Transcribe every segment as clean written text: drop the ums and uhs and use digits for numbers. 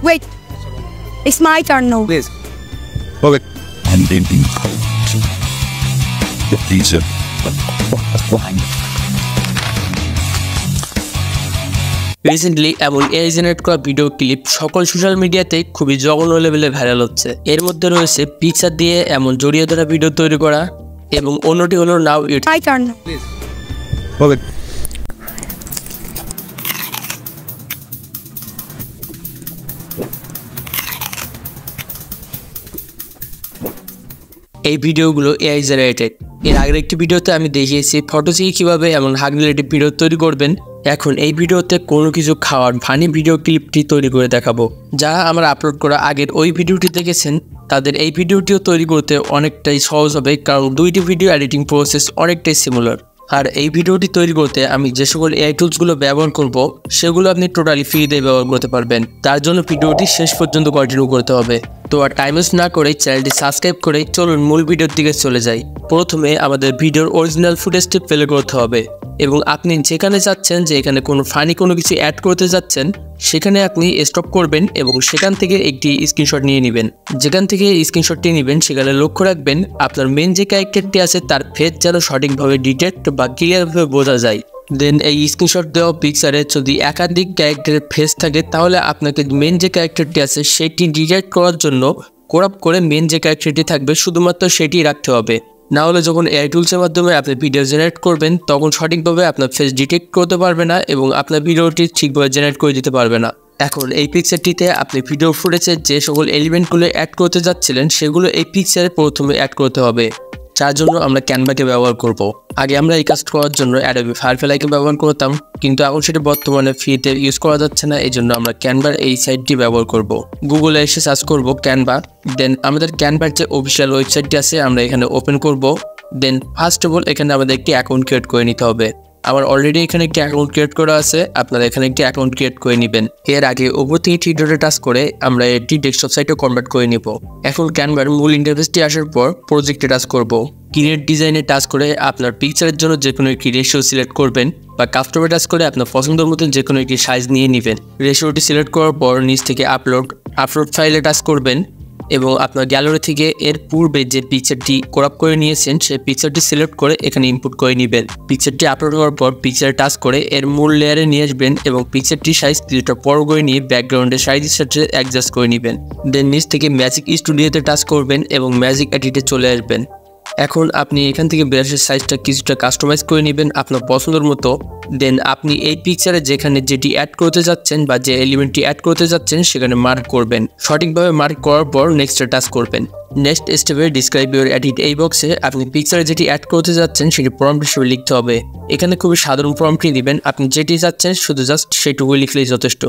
Wait. It's my turn now. Please. Okay. And then teacher. Recently এমন AI generate করা video clip সকল social মিডিয়াতে খুবই জঘন্য লেভেলে ভাইরাল হচ্ছে। এর মধ্যে রয়েছে পিকচার দিয়ে এমন জড়িয়ে ধরা ভিডিও তৈরি করা এবং অন্যটি হলো now it's My turn now. Please. Okay. এই ভিডিওগুলো এআই জেনারেটেড। এর আগের একটি ভিডিওতে আমি দেখিয়েছি ফটো থেকে কীভাবে এমন হাগ রিলেটেড ভিডিও তৈরি করবেন। এখন এই ভিডিওতে কোনো কিছু খাওয়ার ফানি ভিডিও ক্লিপটি তৈরি করে দেখাবো। যারা আমরা আপলোড করা আগের ওই ভিডিওটি দেখেছেন তাদের এই ভিডিওটিও তৈরি করতে অনেকটাই সহজ হবে, কারণ দুইটি ভিডিও এডিটিং প্রসেস অনেকটাই সিমিলার। আর এই ভিডিওটি তৈরি করতে আমি যে সকল এআই টুলসগুলো ব্যবহার করব সেগুলো আপনি টোটালি ফ্রিতে ব্যবহার করতে পারবেন। তার জন্য ভিডিওটি শেষ পর্যন্ত কন্টিনিউ করতে হবে। তো আর টাইম ওয়েস্ট না করে চ্যানেলটি সাবস্ক্রাইব করে চলুন মূল ভিডিওর দিকে চলে যাই। প্রথমে আমাদের ভিডিওর অরিজিনাল ফুটেজটি প্লে করতে হবে এবং আপনি যেখানে যাচ্ছেন যে এখানে কোনো ফানি কোনো কিছু অ্যাড করতে যাচ্ছেন সেখানে আপনি স্টপ করবেন এবং সেখান থেকে একটি স্ক্রিনশট নিয়ে নেবেন। যেখান থেকে স্ক্রিনশটটি নেবেন সেখানে লক্ষ্য রাখবেন আপনার মেন যে ক্যারেক্টারটি আছে তার ফেস যেন সঠিকভাবে ডিটেক্ট বা ক্লিয়ারভাবে বোঝা যায়। দেন এই স্ক্রিনশট দেওয়া পিকচারে যদি একাধিক ক্যারেক্টারের ফেস থাকে তাহলে আপনাকে মেন যে ক্যারেক্টারটি আছে সেটি ডিটেক্ট করার জন্য ক্রপ করে মেন যে ক্যারেক্টারটি থাকবে শুধুমাত্র সেটি রাখতে হবে। না হলে যখন এআই টুলসের মাধ্যমে আপনি ভিডিও জেনারেট করবেন তখন সঠিকভাবে আপনার ফেস ডিটেক্ট করতে পারবে না এবং আপনার ভিডিওটি ঠিকভাবে জেনারেট করে দিতে পারবে না। এখন এই পিকচারটিতে আপনি ভিডিও ফুটেজের যে সকল এলিমেন্টগুলো অ্যাড করতে যাচ্ছিলেন সেগুলো এই পিকচারে প্রথমে অ্যাড করতে হবে। যার জন্য আমরা ক্যানভাকে ব্যবহার করব। আগে আমরা এই কাজ করার জন্য অ্যাডোবি ফায়ারফ্লাইকে ব্যবহার করতাম, কিন্তু এখন সেটা বর্তমানে ফ্রিতে ইউজ করা যাচ্ছে না। এই জন্য আমরা ক্যানভার এই সাইটটি ব্যবহার করব। গুগলে এসে সার্চ করব ক্যানভা। দেন আমাদের ক্যানভার যে অফিসিয়াল ওয়েবসাইটটি আছে আমরা এখানে ওপেন করব। দেন ফার্স্ট অফ অল এখানে আমাদের একটি অ্যাকাউন্ট ক্রিয়েট করে নিতে হবে। আমার অলরেডি এখানে একটি অ্যাকাউন্ট ক্রিয়েট করা আছে, আপনারা এখানে একটি অ্যাকাউন্ট ক্রিয়েট করে নেবেন। এর আগে ওপর থেকে থ্রি ডটে টাচ করে আমরা এটি ডেস্কটপ সাইটে কনভার্ট করে নিব। এখন ক্যানভার মূল ইন্টারফেসটি আসার পর প্রজেক্টে টাচ করব। ক্রিয়েট ডিজাইনে টাচ করে আপনার পিকচারের জন্য যে কোনো একটি রেশিও সিলেক্ট করবেন বা কাস্টমে টাচ করে আপনার পছন্দের মতন যে কোনো একটি সাইজ নিয়ে নেবেন। রেশিওটি সিলেক্ট করার পর নিচ থেকে আপলোড ফাইলে টাচ করবেন এবং আপনার গ্যালারি থেকে এর পূর্বে যে পিকচারটি ক্রপ করে নিয়েছেন সেই পিকচারটি সিলেক্ট করে এখানে ইনপুট করে নেবেন। পিকচারটি আপলোড হওয়ার পর পিকচারে টাচ করে এর মূল লেয়ারে নিয়ে আসবেন এবং পিকচারটির সাইজ কিছুটা বড় করে নিয়ে ব্যাকগ্রাউন্ডের সাইজের সাথে অ্যাডজাস্ট করে নেবেন। দেন নিচ থেকে ম্যাজিক স্টুডিওতে টাচ করবেন এবং ম্যাজিক এডিটে চলে আসবেন। এখন আপনি এখান থেকে ব্রাশের সাইজটা কিছুটা কাস্টমাইজ করে নেবেন আপনার পছন্দের মতো। দেন আপনি এই পিকচারে যেখানে যেটি অ্যাড করতে যাচ্ছেন বা যে এলিমেন্টটি অ্যাড করতে যাচ্ছেন সেখানে মার্ক করবেন। সঠিকভাবে মার্ক করার পর নেক্সটে টাচ করবেন। নেক্সট স্টেপে ডিসক্রাইব ইউর এডিট এই বক্সে আপনি পিকচারে যেটি অ্যাড করতে যাচ্ছেন সেটি প্রম্পট হিসেবে লিখতে হবে। এখানে খুবই সাধারণ প্রম্পটই দিবেন, আপনি যেটি চাচ্ছেন শুধু জাস্ট সেটুকুই লিখলেই যথেষ্ট।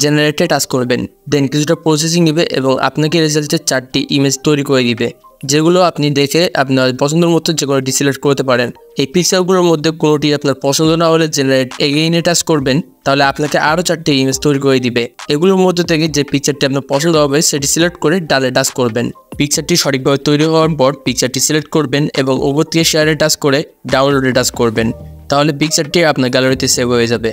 জেনারেটে টাচ করবেন। দেন কিছুটা প্রসেসিং নেবে এবং আপনাকে রেজাল্টের 4টি ইমেজ তৈরি করে দিবে, যেগুলো আপনি দেখে আপনার পছন্দের মতো যে কোনোটি সিলেক্ট করতে পারেন। এই পিকচারগুলোর মধ্যে কোনোটি আপনার পছন্দ না হলে জেনারেট এগেইনে টাচ করবেন, তাহলে আপনাকে আরও 4টি ইমেজ তৈরি করে দিবে। এগুলোর মধ্যে থেকে যে পিকচারটি আপনার পছন্দ হবে সেটি সিলেক্ট করে ডালে টাচ করবেন। পিকচারটি সঠিকভাবে তৈরি হওয়ার পর পিকচারটি সিলেক্ট করবেন এবং ওপর থেকে শেয়ারে টাচ করে ডাউনলোডে টাচ করবেন, তাহলে পিকচারটি আপনার গ্যালারিতে সেভ হয়ে যাবে।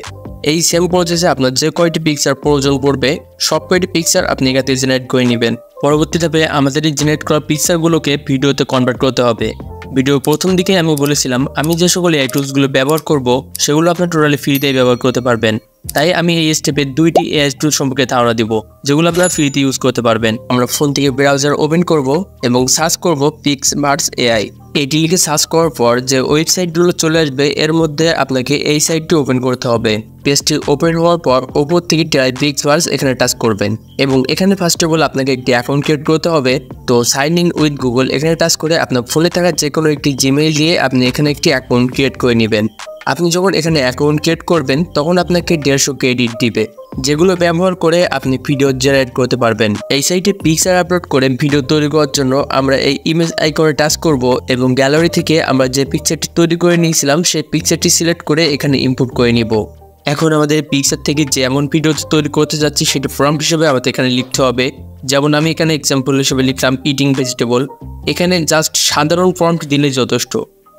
এই সেম প্রসেসে আপনার যে কয়টি পিকচার প্রয়োজন পড়বে সব কয়টি পিকচার আপনি এখানে জেনারেট করে নেবেন। পরবর্তী ধাপে আমাদের এই জেনারেট করা পিকচারগুলোকে ভিডিওতে কনভার্ট করতে হবে। ভিডিওর প্রথম দিকে আমি বলেছিলাম আমি যে সকল এআই টুলসগুলো ব্যবহার করব সেগুলো আপনার টোটালি ফ্রিতে ব্যবহার করতে পারবেন। তাই আমি এই স্টেপে 2টি এআই টুল সম্পর্কে ধারণা দিব যেগুলো আপনারা ফ্রিতে ইউজ করতে পারবেন। আমরা ফোন থেকে ব্রাউজার ওপেন করব এবং সার্চ করব পিক্সবার্স এআই। এটি লিখে সার্চ করার পর যে ওয়েবসাইটগুলো চলে আসবে এর মধ্যে আপনাকে এই সাইটটি ওপেন করতে হবে। পেজটি ওপেন হওয়ার পর ওপর থেকে ট্রাই পিক্সবার্স এখানে টাচ করবেন এবং এখানে ফার্স্ট অফ অল আপনাকে একটি অ্যাকাউন্ট ক্রিয়েট করতে হবে। তো সাইন ইন উইথ গুগল এখানে টাচ করে আপনার ফোনে থাকা যে কোনো একটি জিমেইল দিয়ে আপনি এখানে একটি অ্যাকাউন্ট ক্রিয়েট করে নেবেন। আপনি যখন এখানে অ্যাকাউন্ট ক্রিয়েট করবেন তখন আপনাকে 150 ক্রেডিট দিবে, যেগুলো ব্যবহার করে আপনি ভিডিও জেনারেট করতে পারবেন। এই সাইটে পিকচার আপলোড করে ভিডিও তৈরি করার জন্য আমরা এই ইমেজ আইকনে টাচ করব এবং গ্যালারি থেকে আমরা যে পিকচারটি তৈরি করে নিয়েছিলাম সেই পিকচারটি সিলেক্ট করে এখানে ইনপুট করে নিব। এখন আমাদের পিকচার থেকে যেমন ভিডিও তৈরি করতে যাচ্ছি সেটা প্রম্পট হিসেবে আমাদের এখানে লিখতে হবে। যেমন আমি এখানে এক্সাম্পল হিসেবে লিখলাম ইটিং ভেজিটেবল। এখানে জাস্ট সাধারণ প্রম্পট দিলে যথেষ্ট,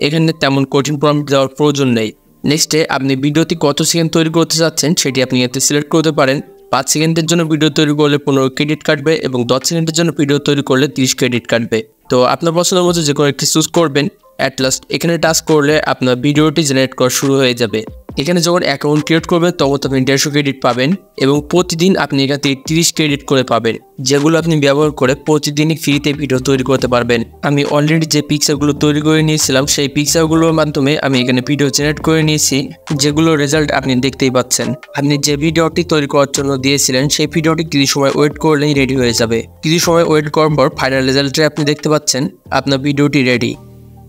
এখানে তেমন কঠিন প্রম্পট দেওয়ার প্রয়োজন নেই। নেক্সটে আপনি ভিডিওটি কত সেকেন্ড তৈরি করতে চাচ্ছেন সেটি আপনি এতে সিলেক্ট করতে পারেন। 5 সেকেন্ডের জন্য ভিডিও তৈরি করলে 15 ক্রেডিট কাটবে এবং 10 সেকেন্ডের জন্য ভিডিও তৈরি করলে 30 ক্রেডিট কাটবে। তো আপনার পছন্দের মতো যে কোনো একটি চুজ করবেন। অ্যাট লাস্ট এখানে টাচ করলে আপনার ভিডিওটি জেনারেট করা শুরু হয়ে যাবে। এখানে যখন অ্যাকাউন্ট ক্রিয়েট করবেন তখন আপনি 150 ক্রেডিট পাবেন এবং প্রতিদিন আপনি এখান থেকে 30 ক্রেডিট করে পাবেন, যেগুলো আপনি ব্যবহার করে প্রতিদিনই ফ্রিতে ভিডিও তৈরি করতে পারবেন। আমি অলরেডি যে পিকচারগুলো তৈরি করে নিয়েছিলাম সেই পিকচারগুলোর মাধ্যমে আমি এখানে ভিডিও জেনারেট করে নিয়েছি, যেগুলো রেজাল্ট আপনি দেখতেই পাচ্ছেন। আপনি যে ভিডিওটি তৈরি করার জন্য দিয়েছিলেন সেই ভিডিওটি কিছু সময় ওয়েট করলেই রেডি হয়ে যাবে। কিছু সময় ওয়েট করার পর ফাইনাল রেজাল্টে আপনি দেখতে পাচ্ছেন আপনার ভিডিওটি রেডি।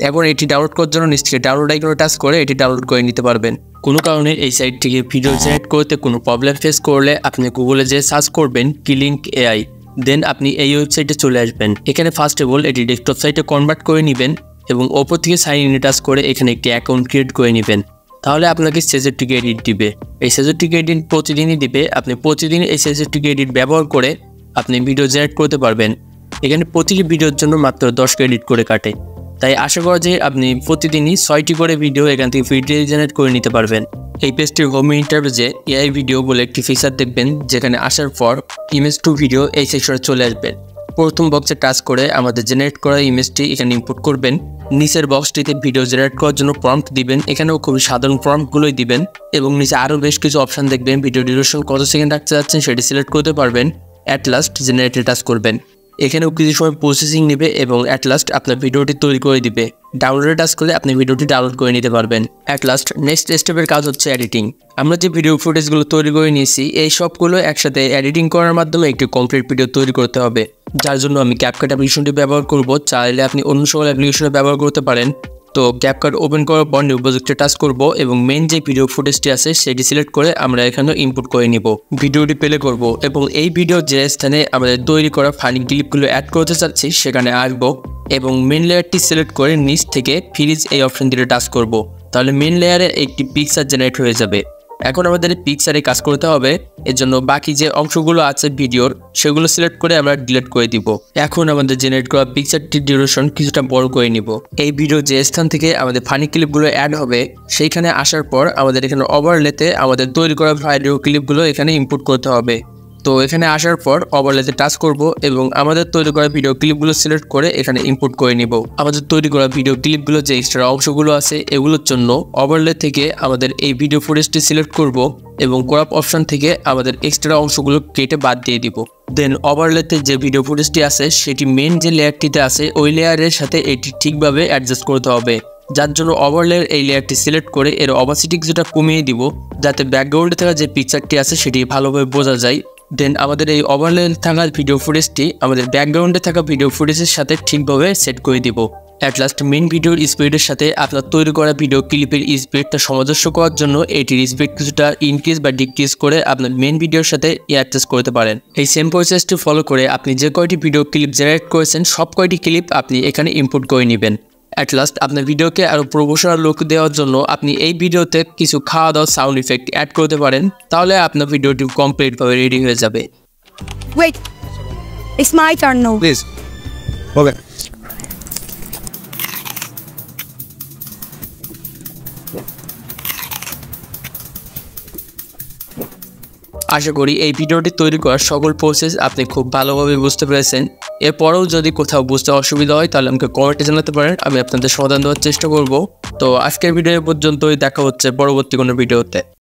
এখন এটি ডাউনলোড করার জন্য নিচ থেকে ডাউনলোড আইকনে টাচ করে এটি ডাউনলোড করে নিতে পারবেন। কোনো কারণে এই সাইট থেকে ভিডিও জেনারেট করতে কোনো প্রবলেম ফেস করলে আপনি গুগলে যে সার্চ করবেন কিলিংক এআই, দেন আপনি এই ওয়েবসাইটে চলে আসবেন। এখানে ফার্স্ট অফ অল এটি ডেস্কটপ সাইটে কনভার্ট করে নেবেন এবং ওপর থেকে সাইন ইনে টাচ করে এখানে একটি অ্যাকাউন্ট ক্রিয়েট করে নেবেন। তাহলে আপনাকে 66 ক্রেডিট দিবে। এই 66 ক্রেডিট প্রতিদিনই দিবে। আপনি প্রতিদিন এই 66 ক্রেডিট ব্যবহার করে আপনি ভিডিও জেনারেট করতে পারবেন। এখানে প্রতিটি ভিডিওর জন্য মাত্র 10 ক্রেডিট করে কাটে। তাই আশা করা যায় আপনি প্রতিদিনই 6টি করে ভিডিও এখান থেকে ভিডিও জেনারেট করে নিতে পারবেন। এই পেজটির হোম ইন্টারফেসে এআই ভিডিও বলে একটি ফিচার দেখবেন, যেখানে আসার পর ইমেজ টু ভিডিও এই সেকশনে চলে আসবেন। প্রথম বক্সে টাচ করে আমাদের জেনারেট করা ইমেজটি এখানে ইনপুট করবেন। নিচের বক্সটিতে ভিডিও জেনারেট করার জন্য প্রম্পট দিবেন, এখানেও খুবই সাধারণ প্রম্পটগুলোই দিবেন এবং নিচে আরও বেশ কিছু অপশান দেখবেন। ভিডিও ডিউরেশন কত সেকেন্ড রাখতে যাচ্ছেন সেটি সিলেক্ট করতে পারবেন। অ্যাট লাস্ট জেনারেটে টাচ করবেন। এখানেও কিছু সময় প্রসেসিং নেবে এবং অ্যাট লাস্ট আপনার ভিডিওটি তৈরি করে দিবে। ডাউনলোডে টাচ করলে আপনি ভিডিওটি ডাউনলোড করে নিতে পারবেন। অ্যাট লাস্ট নেক্সট স্টেপের কাজ হচ্ছে এডিটিং। আমরা যে ভিডিও ফুটেজগুলো তৈরি করে নিয়েছি এই সবগুলো একসাথে এডিটিং করার মাধ্যমে একটি কমপ্লিট ভিডিও তৈরি করতে হবে, যার জন্য আমি ক্যাপকাট অ্যাপ্লিকেশনটি ব্যবহার করব। চাইলে আপনি অন্য সকল অ্যাপ্লিকেশনে ব্যবহার করতে পারেন। তো ক্যাপকাট ওপেন করার পর নিউ প্রজেক্টে টাচ করব এবং মেন যে ভিডিও ফুটেজটি আছে সেটি সিলেক্ট করে আমরা এখানে ইনপুট করে নিব। ভিডিওটি প্লে করব এবং এই ভিডিও যে স্থানে আমাদের তৈরি করা ফানি ক্লিপগুলো অ্যাড করতে চাচ্ছি সেখানে আসবো এবং মেন লেয়ারটি সিলেক্ট করে নিচ থেকে ফ্রিজ এই অপশন দিয়ে টাচ করব। তাহলে মেন লেয়ারে একটি পিকচার জেনারেট হয়ে যাবে। এখন আমাদের পিকচারে কাজ করতে হবে। এর জন্য বাকি যে অংশগুলো আছে ভিডিওর সেগুলো সিলেক্ট করে আমরা ডিলিট করে দিব। এখন আমাদের জেনারেট করা পিকচারটির ডিউরেশন কিছুটা বড় করে নিব। এই ভিডিও যে স্থান থেকে আমাদের ফানি ক্লিপগুলো অ্যাড হবে সেইখানে আসার পর আমাদের এখানে ওভারলেতে আমাদের তৈরি করা ভিডিও ক্লিপগুলো এখানে ইনপুট করতে হবে। তো এখানে আসার পর ওভারলেতে টাচ করব এবং আমাদের তৈরি করা ভিডিও ক্লিপগুলো সিলেক্ট করে এখানে ইনপুট করে নিব। আমাদের তৈরি করা ভিডিও ক্লিপগুলো যে এক্সট্রা অংশগুলো আছে এগুলোর জন্য ওভারলে থেকে আমাদের এই ভিডিও ফুটেজটি সিলেক্ট করব এবং ক্রপ অপশন থেকে আমাদের এক্সট্রা অংশগুলো কেটে বাদ দিয়ে দিব। দেন ওভারলেতে যে ভিডিও ফুটেজটি আছে সেটি মেন যে লেয়ারটিতে আছে ওই লেয়ারের সাথে এটি ঠিকভাবে অ্যাডজাস্ট করতে হবে, যার জন্য ওভারলের এই লেয়ারটি সিলেক্ট করে এর অপাসিটি কিছুটা কমিয়ে দিব, যাতে ব্যাকগ্রাউন্ডে থাকা যে পিকচারটি আছে সেটি ভালোভাবে বোঝা যায়। দেন আমাদের এই ওভারলে থাকা ভিডিও ফুটেজটি আমাদের ব্যাকগ্রাউন্ডে থাকা ভিডিও ফুটেজের সাথে ঠিকভাবে সেট করে দিব। অ্যাট লাস্ট মেন ভিডিওর স্পিডের সাথে আপনার তৈরি করা ভিডিও ক্লিপের স্পিডটা সামঞ্জস্য করার জন্য এটির স্পিড কিছুটা ইনক্রিজ বা ডিক্রিজ করে আপনার মেন ভিডিওর সাথে অ্যাডজাস্ট করতে পারেন। এই সেম প্রসেসটি ফলো করে আপনি যে কয়টি ভিডিও ক্লিপ জেনারেট করেছেন সব কয়টি ক্লিপ আপনি এখানে ইনপুট করে নেবেন। অ্যাট লাস্ট আপনার ভিডিওকে আরও প্রফেশনাল লুক দেওয়ার জন্য আপনি এই ভিডিওতে কিছু খাওয়া দাওয়া সাউন্ড ইফেক্ট অ্যাড করতে পারেন, তাহলে আপনার ভিডিওটি কমপ্লিটভাবে রেডি হয়ে যাবে। Wait. It's my turn now. Please. Okay. আশা করি এই ভিডিওটি তৈরি করার সকল প্রসেস আপনি খুব ভালোভাবে বুঝতে পেরেছেন। এরপরেও যদি কোথাও বুঝতে অসুবিধা হয় তাহলে আমাকে কমেন্টে জানাতে পারেন, আমি আপনাদের সমাধান দেওয়ার চেষ্টা করব। তো আজকের ভিডিও পর্যন্তই, দেখা হচ্ছে পরবর্তী কোনো ভিডিওতে।